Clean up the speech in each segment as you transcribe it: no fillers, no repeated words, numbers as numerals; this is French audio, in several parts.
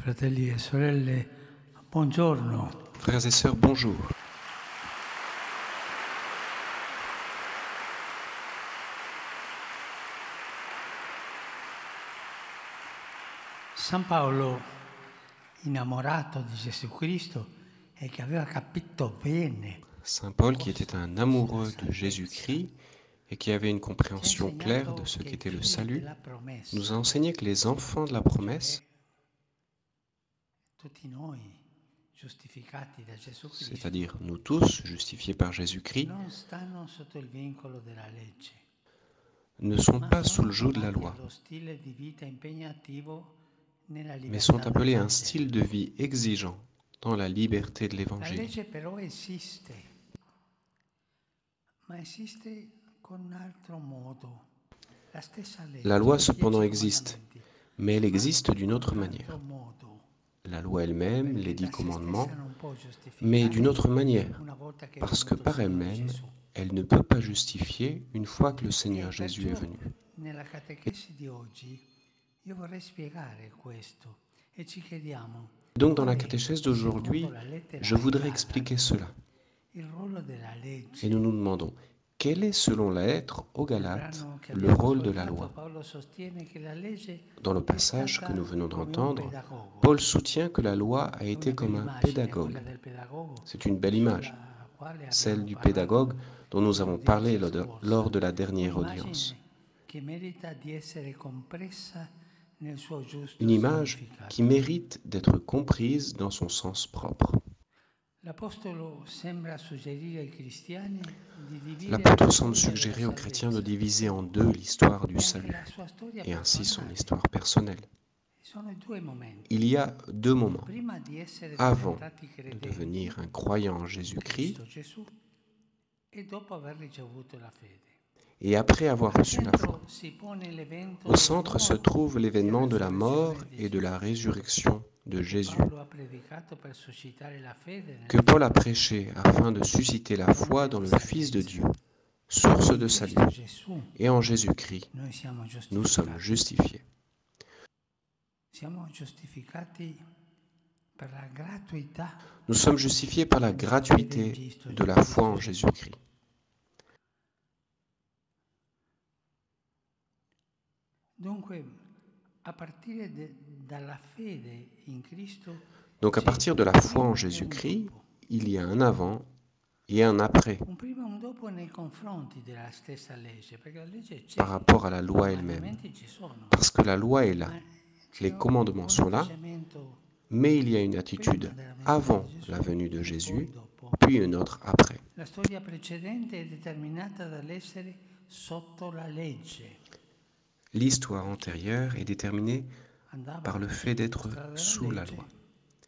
Fratelli e sorelle, buongiorno. Frères et sœurs, bonjour. San Paolo, innamorato di Gesù Cristo e che aveva capito bene Saint Paul, qui était un amoureux de Jésus-Christ et qui avait une compréhension claire de ce qu'était le salut, nous a enseigné que les enfants de la promesse, tutti noi giustificati da Gesù Cristo, c'est-à-dire nous tous, justifiés par Jésus-Christ, non stanno sotto il vincolo della legge, ne sont ma pas sous sono le joug de la chiamati loi, allo stile di vita impegnativo nella mais sont libertà appelés à un dell'Evangelo. style de vie exigeant dans la liberté de La l'Évangile. legge però esiste, ma esiste con un altro modo. La stessa legge, La loi i cependant 10 existe, comandamenti, mais elle existe d'une con autre un manière. altro modo, La loi elle-même, perché les 10 da se commandements, stessa non può giustificare mais d'une autre manière, una volta che è parce que venuto il par Signore elle-même, Gesù. elle ne peut pas justifier une fois que le Seigneur E Jésus est perciò venu. nella catechesi di oggi io vorrei spiegare questo e ci chiediamo Donc dans la qual è, catéchèse secondo d'aujourd'hui, la lettera je ai voudrais Galati, expliquer cela. il ruolo della legge. Et nous nous demandons, quel est selon la lettre aux Nel Galates brano che le abbiamo rôle de la ascoltato, loi? Paolo sostiene che la legge Dans le è passage que stata nous venons come un d'entendre, pedagogo. Paul soutient que la loi a È été una comme bella un immagine pédagogue. quella del pedagogo C'est une belle image, sulla quale celle abbiamo du parlato pédagogue dont nous avons parlé nell'udienza lors de scorsa. la dernière Un'immagine audience. che merita di essere compressa nel suo giusto Une image significato. qui mérite d'être comprise dans son sens propre. L'Apostolo sembra suggerire ai cristiani di dividere L'apôtre la semble storia suggérer della aux chrétiens de salvezza diviser en deux l'histoire du e anche salut, la sua storia et ainsi son personale. histoire personnelle. Sono due momenti. Il y a deux moments. Prima di essere Avant diventati de credenti devenir un croyant en in Jésus-Christ Cristo Gesù e dopo aver ricevuto la fede. et après avoir Al reçu la foi. centro si pone l'evento Au centre se della trouve l'événement de la mort resurrezione di et de Gesù, la résurrection de che Jésus, Paolo ha predicato per suscitare la fede nel que Paul a prêché afin de susciter la foi dans le Fils de Dieu, source de salut. Cristo Gesù. Et en Jésus-Christ, Noi siamo nous sommes giustificati. justifiés. Siamo giustificati per la gratuità. Nous sommes justifiés par la gratuité de la foi en Jésus-Christ. Dunque, a partire dalla fede in Cristo, Donc à partir de la foi en Jésus-Christ, il y a un avant et un après un prima e un dopo nei confronti della stessa legge, perché la legge c'è, par rapport à la i loi elle-même. comandamenti ci sono, Parce que la loi est là, ma c'è les commandements sont un là, atteggiamento mais il y a une attitude avant la venue de Jésus, puis une autre après. La storia precedente è determinata dall'essere sotto la legge. L'histoire antérieure est déterminée Andava par le fait d'être sous la loi.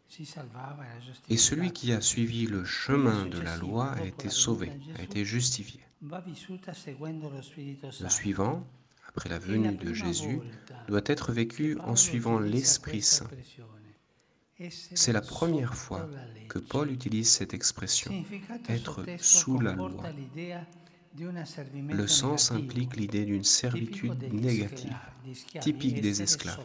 si salvava, era Et celui giustificato. qui a suivi le chemin de la loi a été sauvé, a été justifié. Va vissuta seguendo lo Spirito Le Santo. suivant, après la venue de Jésus, doit être vécu en suivant l'Esprit Saint. C'est la première fois que Paul utilise cette expression, être sous la loi. Le sens implique l'idée d'une servitude négative, typique des esclaves,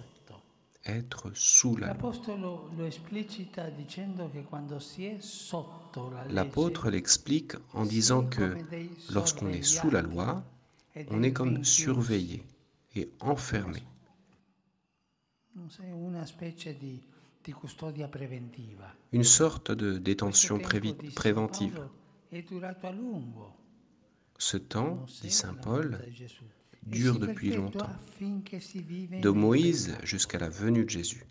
être sous la loi. L'Apostolo lo esplicita dicendo che quando si è sotto la L'apôtre legge l'explique en disant que lorsqu'on est sous la loi, on est comme surveillé et enfermé. è una specie di custodia preventiva. Une sorte de détention Questo tempo, dice préventive. Paolo, è durato a lungo. Ce temps, dit Saint Paul, di Gesù. dure E si depuis perpetua longtemps, finché si vive de nel Moïse peccato. jusqu'à la venue de Jésus,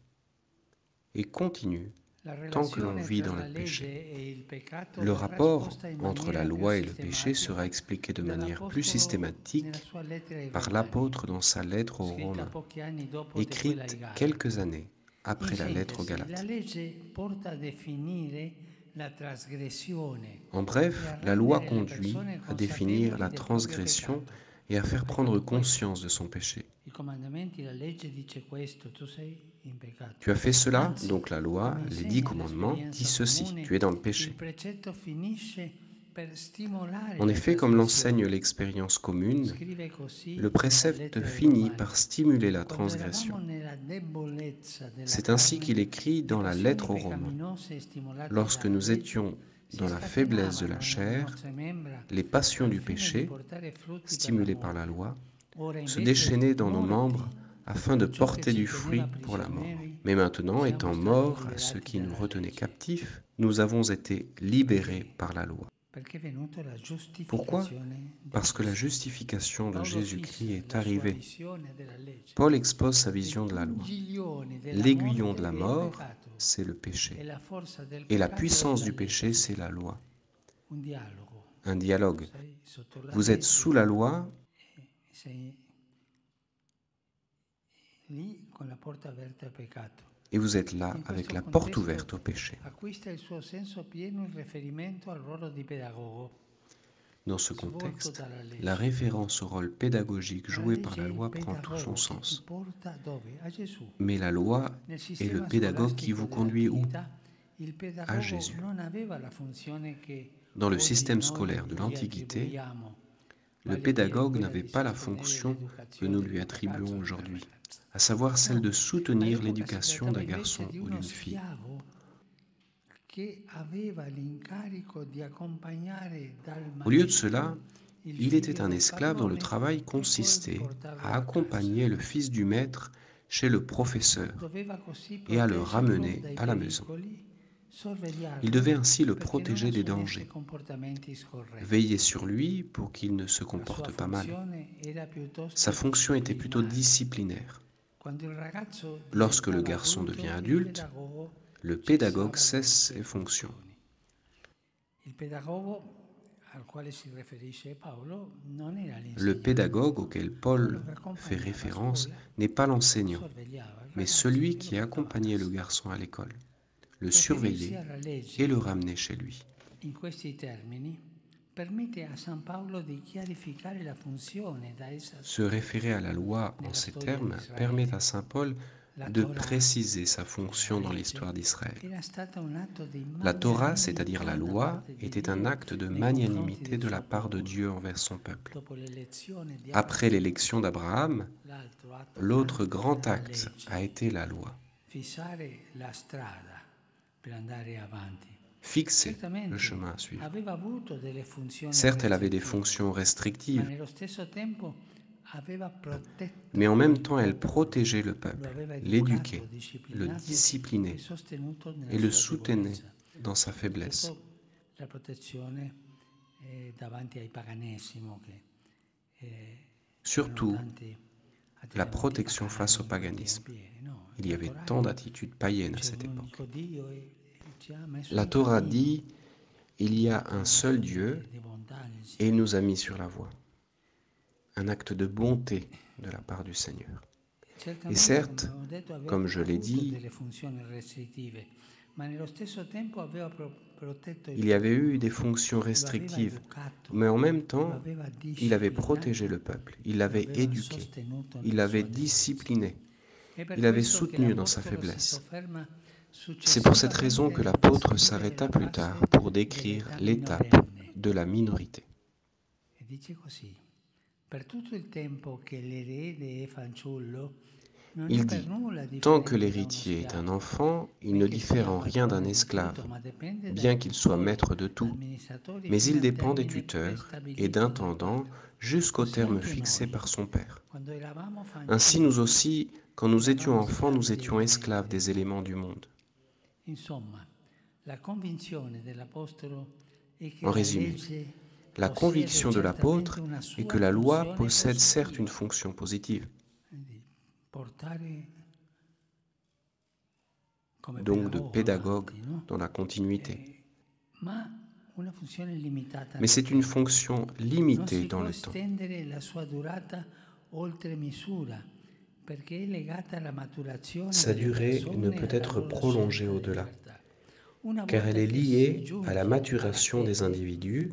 et continue La tant que l'on relazione vit tra dans la le legge péché. e il peccato Le verrà rapport esposta in entre la maniera loi et più le péché sera sistematica expliqué de manière dall'Apostolo plus systématique nella sua lettera ai par Romani, l'apôtre dans sa lettre aux scritta Romains, pochi anni dopo di quella ai écrite Galati. quelques années après la In lettre aux sintesi, la Galates. legge porta a definire la trasgressione En bref, e a la loi rendere le conduit persone à définir consapevoli la del proprio transgression peccato. et à faire prendre conscience de son péché. I comandamenti, la legge dice questo, tu sei in peccato. Tu as fait cela, Anzi, donc la loi, come les insegna 10 commandements, l'esperienza dit ceci, comune, tu es dans le il péché. precetto finisce En effet, comme l'enseigne l'expérience commune, le précepte finit par stimuler la transgression. C'est ainsi qu'il écrit dans la lettre aux Romains. Lorsque nous étions dans la faiblesse de la chair, les passions du péché, stimulées par la loi, se déchaînaient dans nos membres afin de porter du fruit pour la mort. Mais maintenant, étant morts à ce qui nous retenait captifs, nous avons été libérés par la loi. Pourquoi ? Parce que la justification de Jésus-Christ est arrivée. Paul expose sa vision de la loi. L'aiguillon de la mort, c'est le péché. Et la puissance du péché, c'est la loi. Un dialogue. Vous êtes sous la loi et vous êtes là avec la porte ouverte au péché. Dans ce contexte, la référence au rôle pédagogique joué par la loi prend tout son sens. Mais la loi est le pédagogue qui vous conduit où ? À Jésus. Dans le système scolaire de l'Antiquité, le pédagogue n'avait pas la fonction que nous lui attribuons aujourd'hui, à savoir celle de soutenir l'éducation d'un garçon ou d'une fille. Au lieu de cela, il était un esclave dont le travail consistait à accompagner le fils du maître chez le professeur et à le ramener à la maison. Il devait ainsi le protéger des dangers, veiller sur lui pour qu'il ne se comporte pas mal. Sa fonction était plutôt disciplinaire. Lorsque le garçon devient adulte, le pédagogue cesse ses fonctions. Le pédagogue auquel Paul fait référence n'est pas l'enseignant, mais celui qui accompagnait le garçon à l'école, le surveillait et le ramenait chez lui. Se référer à la loi en ces termes permet à saint Paul de préciser sa fonction dans l'histoire d'Israël. La Torah, c'est-à-dire la loi, était un acte de magnanimité de la part de Dieu envers son peuple. Après l'élection d'Abraham, l'autre grand acte a été la loi. Fixer le chemin à suivre. Certes, elle avait des fonctions restrictives, mais en même temps, elle protégeait le peuple, l'éduquait, le disciplinait et le soutenait dans sa faiblesse. Surtout, la protection face au paganisme. Il y avait tant d'attitudes païennes à cette époque. La Torah dit « Il y a un seul Dieu et il nous a mis sur la voie ». Un acte de bonté de la part du Seigneur. Et certes, comme je l'ai dit, il y avait eu des fonctions restrictives, mais en même temps, il avait protégé le peuple, il l'avait éduqué, il l'avait discipliné, il l'avait soutenu dans sa faiblesse. C'est pour cette raison que l'apôtre s'arrêta plus tard pour décrire l'étape de la minorité. Il dit, tant que l'héritier est un enfant, il ne diffère en rien d'un esclave, bien qu'il soit maître de tout, mais il dépend des tuteurs et d'intendants jusqu'au terme fixé par son père. Ainsi, nous aussi, quand nous étions enfants, nous étions esclaves des éléments du monde. En résumé, la conviction de l'apôtre est que la loi possède certes une fonction positive, donc de pédagogue dans la continuité, mais c'est une fonction limitée dans le temps. Sa durée ne peut être prolongée au-delà, car elle est liée à la maturation des individus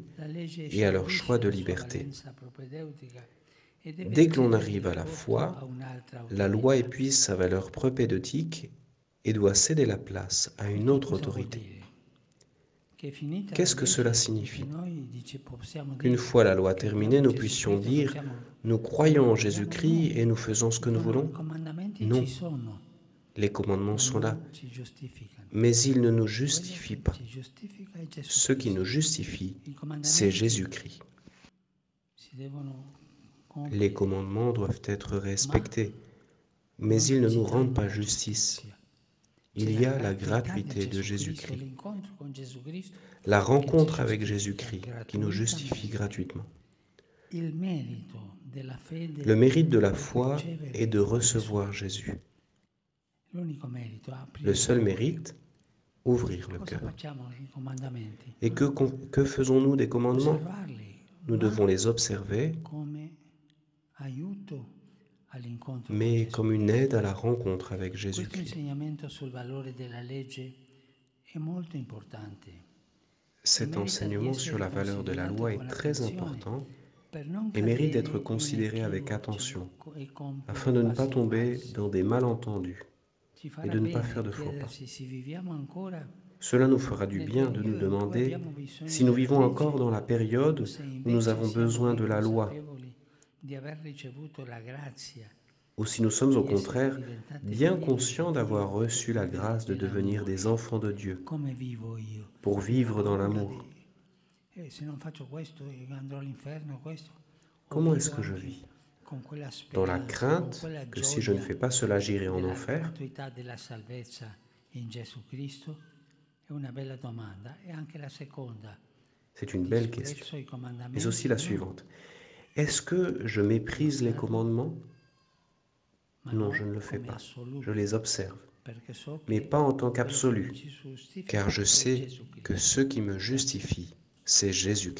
et à leur choix de liberté. Dès que l'on arrive à la foi, la loi épuise sa valeur propédeutique et doit céder la place à une autre autorité. Qu'est-ce que cela signifie? Qu'une fois la loi terminée, nous puissions dire « Nous croyons en Jésus-Christ et nous faisons ce que nous voulons » ? Non. Les commandements sont là, mais ils ne nous justifient pas. Ce qui nous justifie, c'est Jésus-Christ. Les commandements doivent être respectés, mais ils ne nous rendent pas justice. Il y a la gratuité de Jésus-Christ, la rencontre avec Jésus-Christ qui nous justifie gratuitement. Le mérite de la foi est de recevoir Jésus. Le seul mérite, ouvrir le cœur. Et que faisons-nous des commandements? Nous devons les observer, mais comme une aide à la rencontre avec Jésus-Christ. Cet enseignement sur la valeur de la loi est très important et mérite d'être considéré avec attention, afin de ne pas tomber dans des malentendus et de ne pas faire de faux pas. Cela nous fera du bien de nous demander si nous vivons encore dans la période où nous avons besoin de la loi, ou si nous sommes au contraire bien conscients d'avoir reçu la grâce de devenir des enfants de Dieu pour vivre dans l'amour. Comment est-ce que je vis? Dans la crainte que si je ne fais pas cela, j'irai en enfer? C'est une belle question, mais aussi la suivante. Est-ce que je méprise les commandements? Non, je ne le fais pas. Je les observe, mais pas en tant qu'absolu, car je sais que ce qui me justifie, c'est Jésus-Christ.